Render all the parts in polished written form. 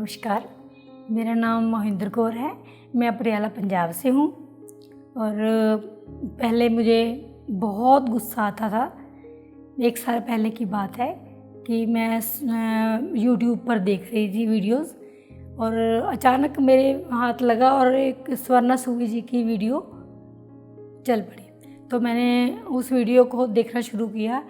नमस्कार, मेरा नाम मोहिंदर कौर है। मैं पटियाला पंजाब से हूँ और पहले मुझे बहुत गुस्सा आता था। 1 साल पहले की बात है कि मैं यूट्यूब पर देख रही थी वीडियोस और अचानक मेरे हाथ लगा और एक स्वर्णा सुवी जी की वीडियो चल पड़ी। तो मैंने उस वीडियो को देखना शुरू किया।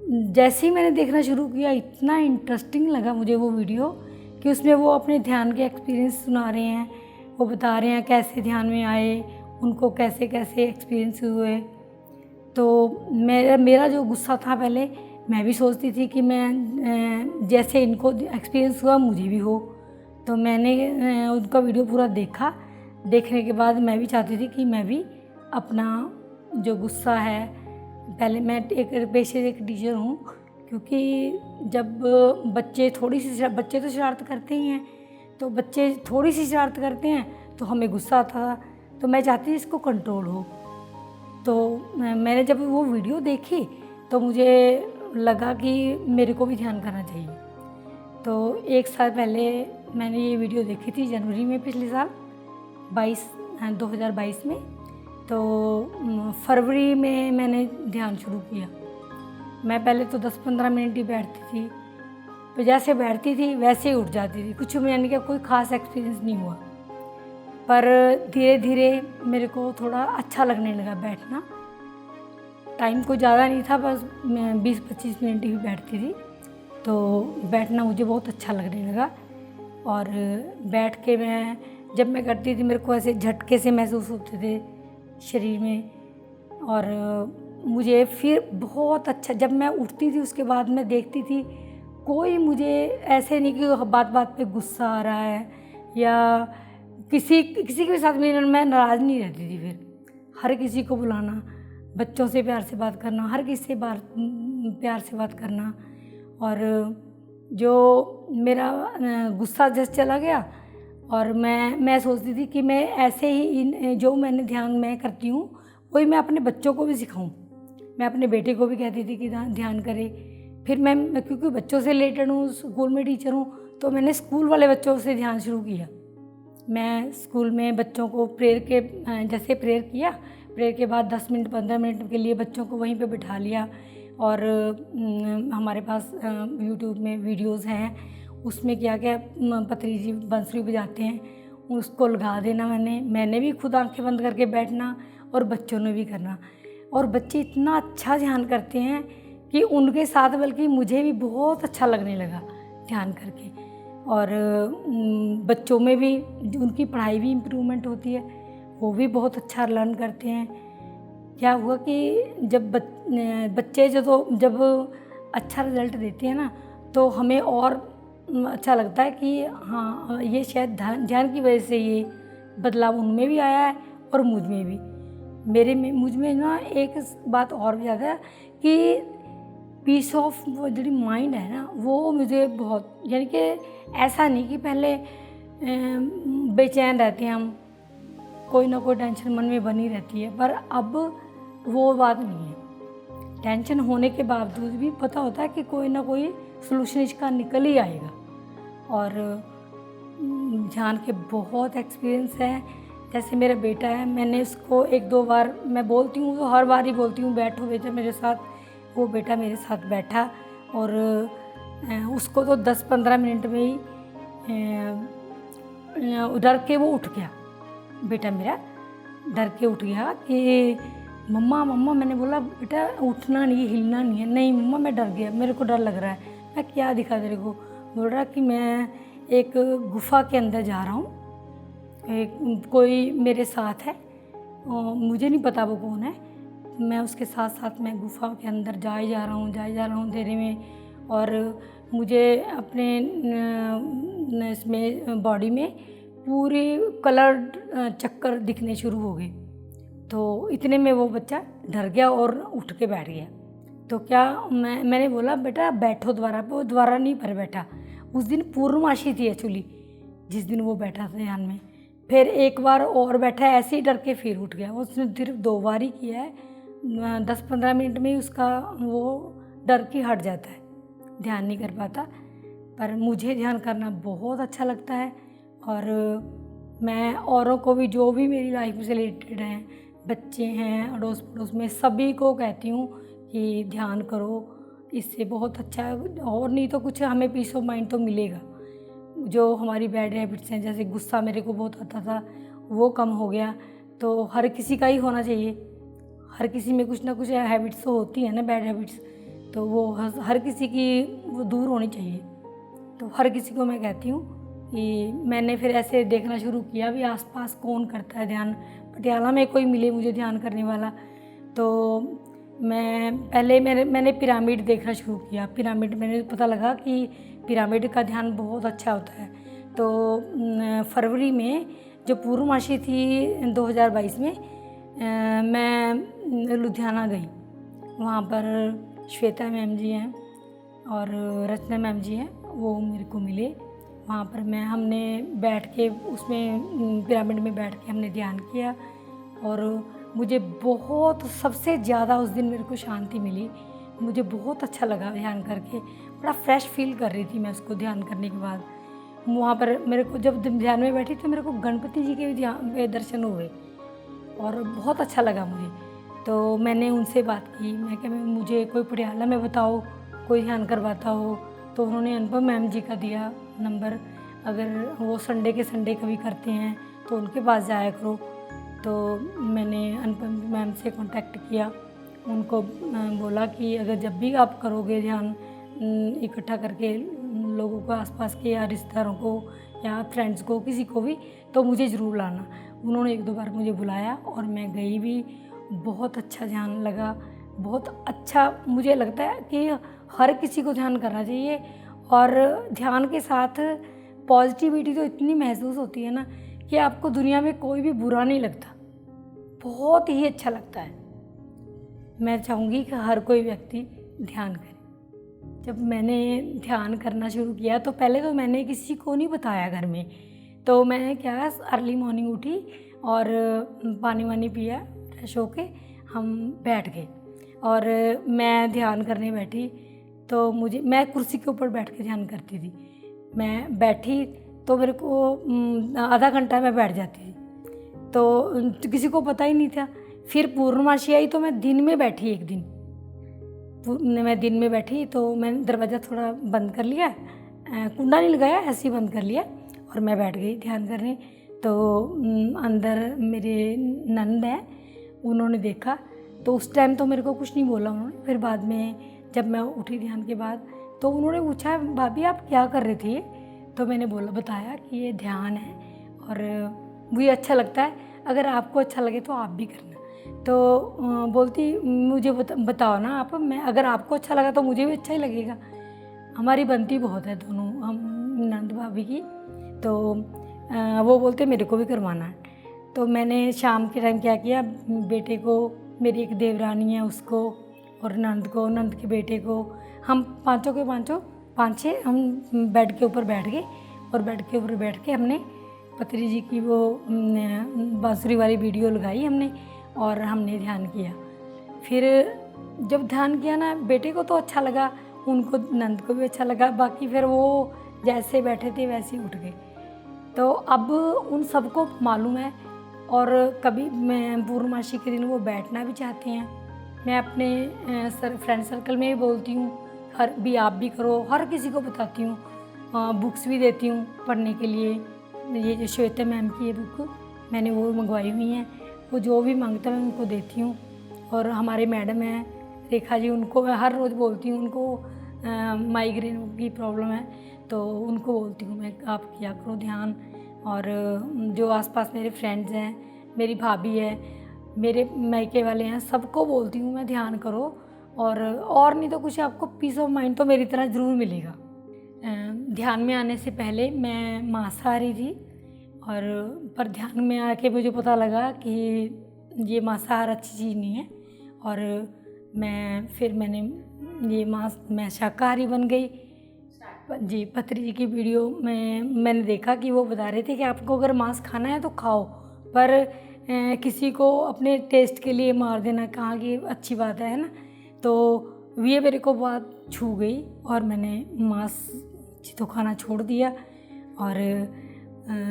जैसे ही मैंने देखना शुरू किया, इतना इंटरेस्टिंग लगा मुझे वो वीडियो कि उसमें वो अपने ध्यान के एक्सपीरियंस सुना रहे हैं। वो बता रहे हैं कैसे ध्यान में आए, उनको कैसे कैसे एक्सपीरियंस हुए। तो मेरा जो गुस्सा था, पहले मैं भी सोचती थी कि मैं जैसे इनको एक्सपीरियंस हुआ मुझे भी हो। तो मैंने उनका वीडियो पूरा देखा। देखने के बाद मैं भी चाहती थी कि मैं भी अपना जो गुस्सा है, पहले मैं एक पेशे से एक टीचर हूँ, क्योंकि जब बच्चे बच्चे तो शरारत करते ही हैं, तो बच्चे थोड़ी सी शरारत करते हैं तो हमें गुस्सा आता था। तो मैं चाहती थी इसको कंट्रोल हो। तो मैंने जब वो वीडियो देखी तो मुझे लगा कि मेरे को भी ध्यान करना चाहिए। तो 1 साल पहले मैंने ये वीडियो देखी थी, जनवरी में पिछले साल 2022 में। तो फरवरी में मैंने ध्यान शुरू किया। मैं पहले तो 10-15 मिनट ही बैठती थी, तो जैसे बैठती थी वैसे ही उठ जाती थी। कुछ यानी कि कोई ख़ास एक्सपीरियंस नहीं हुआ, पर धीरे धीरे मेरे को थोड़ा अच्छा लगने लगा बैठना। टाइम कोई ज़्यादा नहीं था, बस मैं 20-25 मिनट ही बैठती थी। तो बैठना मुझे बहुत अच्छा लगने लगा और बैठ के जब मैं करती थी, मेरे को ऐसे झटके से महसूस होते थे शरीर में। और मुझे फिर बहुत अच्छा, जब मैं उठती थी उसके बाद मैं देखती थी कोई मुझे ऐसे नहीं कि बात बात पे गुस्सा आ रहा है या किसी के साथ मैं नाराज़ नहीं रहती थी। फिर हर किसी को बुलाना, बच्चों से प्यार से बात करना, हर किसी से प्यार से बात करना। और जो मेरा गुस्सा जैसे चला गया और मैं सोचती थी कि मैं ऐसे ही जो मैंने ध्यान में करती हूँ वही मैं अपने बच्चों को भी सिखाऊं। मैं अपने बेटे को भी कहती थी कि ध्यान करे। फिर मैं क्योंकि बच्चों से रिलेटेड हूँ, स्कूल में टीचर हूँ, तो मैंने स्कूल वाले बच्चों से ध्यान शुरू किया। मैं स्कूल में बच्चों को जैसे प्रेयर किया, प्रेयर के बाद 10 मिनट 15 मिनट के लिए बच्चों को वहीं पे बिठा लिया। और हमारे पास यूट्यूब में वीडियोस हैं, उसमें क्या क्या पत्री जी बंसुरी बजाते हैं, उसको लगा देना। मैंने भी खुद आंखें बंद करके बैठना और बच्चों ने भी करना। और बच्चे इतना अच्छा ध्यान करते हैं कि उनके साथ बल्कि मुझे भी बहुत अच्छा लगने लगा ध्यान करके। और बच्चों में भी उनकी पढ़ाई भी इम्प्रूवमेंट होती है, वो भी बहुत अच्छा लर्न करते हैं। क्या हुआ कि जब बच्चे जब अच्छा रिजल्ट देते हैं ना, तो हमें और अच्छा लगता है कि हाँ, ये शायद ध्यान की वजह से ये बदलाव उनमें भी आया है और मुझ में भी। मुझ में ना एक बात और भी ज़्यादा है कि पीस ऑफ वो जो माइंड है ना, वो मुझे बहुत, यानी कि ऐसा नहीं कि पहले बेचैन रहते हैं हम, कोई ना कोई टेंशन मन में बनी रहती है, पर अब वो बात नहीं है। टेंशन होने के बावजूद भी पता होता है कि कोई ना कोई सलूशन इसका निकल ही आएगा। और ध्यान के बहुत एक्सपीरियंस है। जैसे मेरा बेटा है, मैंने उसको 1-2 बार मैं बोलती हूँ, तो हर बार ही बोलती हूँ बैठो बेटा मेरे साथ। वो बेटा मेरे साथ बैठा और उसको तो 10-15 मिनट में ही डर के वो उठ गया। बेटा मेरा डर के उठ गया कि मम्मा। मैंने बोला बेटा उठना नहीं, हिलना नहीं है। नहीं मम्मा मैं डर गया, मेरे को डर लग रहा है। मैं क्या दिखा तेरे को? बोल रहा कि मैं एक गुफा के अंदर जा रहा हूँ, कोई मेरे साथ है, मुझे नहीं पता वो कौन है। मैं उसके साथ साथ मैं गुफा के अंदर जाए जा रहा हूँ अंधेरे में। और मुझे अपने इसमें बॉडी में पूरे कलर्ड चक्कर दिखने शुरू हो गए। तो इतने में वो बच्चा डर गया और उठ के बैठ गया। तो क्या मैंने बोला बेटा बैठो दोबारा, वो दोबारा नहीं पर बैठा। उस दिन पूर्णमासी थी एक्चुअली, जिस दिन वो बैठा था ध्यान में। फिर 1 बार और बैठा, ऐसे ही डर के फिर उठ गया। उसने सिर्फ 2 बार ही किया है, 10-15 मिनट में ही उसका वो डर की हट जाता है, ध्यान नहीं कर पाता। पर मुझे ध्यान करना बहुत अच्छा लगता है। और मैं औरों को भी, जो भी मेरी लाइफ से रिलेटेड हैं, बच्चे हैं, अड़ोस पड़ोस में, सभी को कहती हूँ कि ध्यान करो, इससे बहुत अच्छा है। और नहीं तो कुछ हमें पीस ऑफ माइंड तो मिलेगा। जो हमारी बैड हैबिट्स हैं, जैसे गुस्सा मेरे को बहुत आता था, वो कम हो गया। तो हर किसी का ही होना चाहिए, हर किसी में कुछ ना कुछ हैबिट्स तो होती है ना, बैड हैबिट्स, तो वो हर किसी की वो दूर होनी चाहिए। तो हर किसी को मैं कहती हूँ कि मैंने फिर ऐसे देखना शुरू किया भी आसपास कौन करता है ध्यान। पटियाला में कोई मिले मुझे ध्यान करने वाला, तो मैं पहले मैंने पिरामिड देखना शुरू किया। पिरामिड मैंने पता लगा कि पिरामिड का ध्यान बहुत अच्छा होता है। तो फरवरी में जो पूर्णमासी थी 2022 में, मैं लुधियाना गई। वहाँ पर श्वेता मैम जी हैं और रचना मैम जी हैं, वो मेरे को मिले। वहाँ पर हमने बैठ के उसमें पिरामिड में बैठ के हमने ध्यान किया और मुझे बहुत, सबसे ध्यादा उस दिन मेरे को शांति मिली। मुझे बहुत अच्छा लगा ध्यान करके, बड़ा फ्रेश फील कर रही थी मैं उसको ध्यान करने के बाद। वहाँ पर मेरे को जब ध्यान में बैठी तो मेरे को गणपति जी के भी ध्यान पे दर्शन हुए और बहुत अच्छा लगा मुझे। तो मैंने उनसे बात की, मैं क्या मुझे कोई पटियाला में बताओ कोई ध्यान करवाता हो। तो उन्होंने अनुपम मैम जी का दिया नंबर, अगर वो संडे के संडे कभी करते हैं तो उनके पास जाया करो। तो मैंने अनुपम मैम से कांटेक्ट किया, उनको बोला कि अगर जब भी आप करोगे ध्यान इकट्ठा करके लोगों को, आसपास के या रिश्तेदारों को या फ्रेंड्स को, किसी को भी, तो मुझे ज़रूर लाना। उन्होंने 1-2 बार मुझे बुलाया और मैं गई भी। बहुत अच्छा ध्यान लगा, बहुत अच्छा। मुझे लगता है कि हर किसी को ध्यान करना चाहिए और ध्यान के साथ पॉजिटिविटी तो इतनी महसूस होती है ना कि आपको दुनिया में कोई भी बुरा नहीं लगता, बहुत ही अच्छा लगता है। मैं चाहूँगी कि हर कोई व्यक्ति ध्यान करे। जब मैंने ध्यान करना शुरू किया तो पहले तो मैंने किसी को नहीं बताया घर में। तो मैं क्या, अर्ली मॉर्निंग उठी और पानी वानी पिया, फ्रेश होके हम बैठ गए और मैं ध्यान करने बैठी। तो मैं कुर्सी के ऊपर बैठ के ध्यान करती थी। मैं बैठी तो मेरे को आधा घंटा मैं बैठ जाती थी, तो किसी को पता ही नहीं था। फिर पूर्णमासी आई तो मैं दिन में बैठी, एक दिन मैं दिन में बैठी तो मैंने दरवाज़ा थोड़ा बंद कर लिया, कुंडा नहीं लगाया, ऐसे ही बंद कर लिया और मैं बैठ गई ध्यान करने। तो अंदर मेरे नंद है, उन्होंने देखा तो उस टाइम तो मेरे को कुछ नहीं बोला उन्होंने। फिर बाद में जब मैं उठी ध्यान के बाद तो उन्होंने पूछा, भाभी आप क्या कर रही थी? तो मैंने बताया कि ये ध्यान है और मुझे अच्छा लगता है, अगर आपको अच्छा लगे तो आप भी करना। तो बोलती, मुझे बताओ ना आप, मैं अगर आपको अच्छा लगा तो मुझे भी अच्छा ही लगेगा। हमारी बनती बहुत है दोनों, हम नंद भाभी की। तो वो बोलते मेरे को भी करवाना है। तो मैंने शाम के टाइम क्या किया, बेटे को, मेरी एक देवरानी है उसको और नंद को, नंद के बेटे को, हम पाँचों के पाँचों, 5-6 हम बेड के ऊपर बैठ गए और बेड के ऊपर बैठ के हमने पत्री जी की वो बांसुरी वाली वीडियो लगाई हमने और हमने ध्यान किया। फिर जब ध्यान किया ना, बेटे को तो अच्छा लगा, उनको, नंद को भी अच्छा लगा। बाकी फिर वो जैसे बैठे थे वैसे ही उठ गए। तो अब उन सबको मालूम है और कभी मैं पूर्णमासी के दिन वो बैठना भी चाहते हैं। मैं अपने फ्रेंड सर्कल में भी बोलती हूँ, आप भी करो, हर किसी को बताती हूँ। बुक्स भी देती हूँ पढ़ने के लिए। ये जो श्वेता मैम की ये बुक मैंने वो मंगवाई हुई हैं, वो जो भी मांगता है मैं उनको देती हूँ। और हमारे मैडम हैं रेखा जी, उनको मैं हर रोज़ बोलती हूँ, उनको माइग्रेन की प्रॉब्लम है तो उनको बोलती हूँ मैं, आप किया करो ध्यान। और जो आसपास मेरे फ्रेंड्स हैं, मेरी भाभी है, मेरे मायके वाले हैं, सबको बोलती हूँ मैं ध्यान करो। और नहीं तो कुछ आपको पीस ऑफ माइंड तो मेरी तरह ज़रूर मिलेगा। ध्यान में आने से पहले मैं मांसाहारी थी और पर ध्यान में आके मुझे पता लगा कि ये मांसाहार अच्छी चीज़ नहीं है और मैंने ये मैं शाकाहारी बन गई जी। पत्री जी की वीडियो में मैंने देखा कि वो बता रहे थे कि आपको अगर मांस खाना है तो खाओ, पर किसी को अपने टेस्ट के लिए मार देना कहाँ की अच्छी बात है ना। तो ये मेरे को बात छू गई और मैंने मांस जी तो खाना छोड़ दिया। और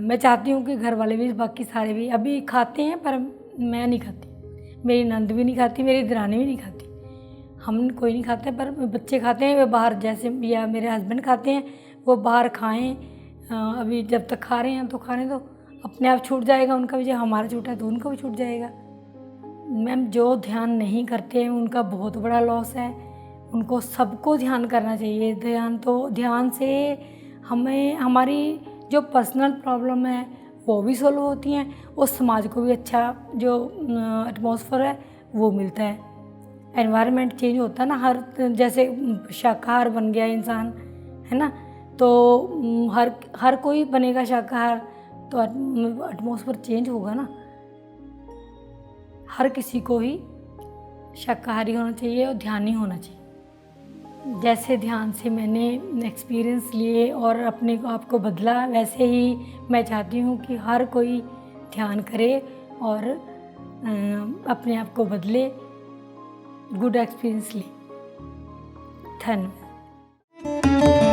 मैं चाहती हूँ कि घर वाले भी, बाकी सारे भी अभी खाते हैं, पर मैं नहीं खाती, मेरी नंद भी नहीं खाती, मेरी दरानी भी नहीं खाती, हम कोई नहीं खाते। पर बच्चे खाते हैं, वे बाहर जैसे, या मेरे हस्बैंड खाते हैं, वो बाहर खाएं। अभी जब तक खा रहे हैं तो खाने दो, अपने आप छूट जाएगा उनका भी, जब हमारा छूटा है तो उनका भी छूट जाएगा। मैम जो ध्यान नहीं करते हैं उनका बहुत बड़ा लॉस है, उनको सबको ध्यान करना चाहिए। ध्यान से हमें हमारी जो पर्सनल प्रॉब्लम है वो भी सॉल्व होती हैं, और समाज को भी अच्छा जो एटमॉस्फेयर है वो मिलता है। एनवायरनमेंट चेंज होता है ना, हर जैसे शाकाहार बन गया इंसान, है ना, तो हर कोई बनेगा शाकाहार, तो एटमॉस्फेयर चेंज होगा ना। हर किसी को ही शाकाहारी होना चाहिए और ध्यानी होना चाहिए। जैसे ध्यान से मैंने एक्सपीरियंस लिए और अपने आप को बदला, वैसे ही मैं चाहती हूँ कि हर कोई ध्यान करे और अपने आप को बदले, गुड एक्सपीरियंस ले। धन्यवाद।